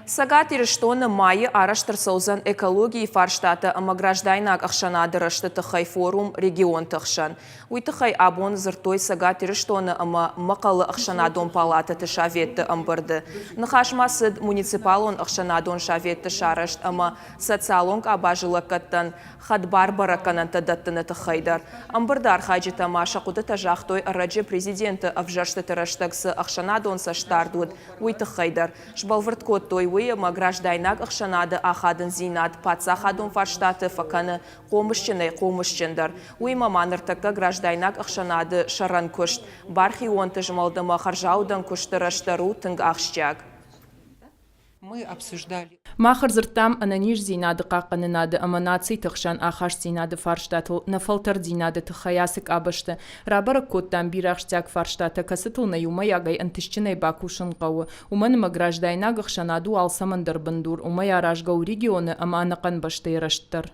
Сагат ириштон майи араштыр саузан экологии фарштата амаграждайнак ахшанады рашты тахай форум регион тахшан. Уйтахай абон зыртой сагат ириштон ама макалы ахшанадон палата тышаветті амбырды. Нахашмасыд муниципалон ахшанадон шаветті шарашт ама социалонг абажылакаттан хадбар бараканан тадаттыны тахайдар. Амбырдар хаджита маша куды тажахтой араджи президенті авжашты тыраштаксы ахшанадон саштардуд уйтахайдар. Шбалвырткот той граждайнак ахшанады ахадын зинат паца хадун фарштаты факаны қомышчындар. Уйма маныртакка граждайнак ахшанады шаран күшт. Бархи онты жмалдыма харжаудан күштыраштару тынг ахшчак. Мы обсуждали. Махар зыртам ананиш зинады қаққанынады аманаций тықшан ахаш зинады фарштатыл нафалтар зинады тықхаясык абышты. Рабары коттан бирахштяк фарштаты касытыл на юма ягай антышчынай бакушын қауы. Уманыма граждайна гықшанаду алсамандар бындур. Умай аражгау регионы ама анақан башты ерашттар.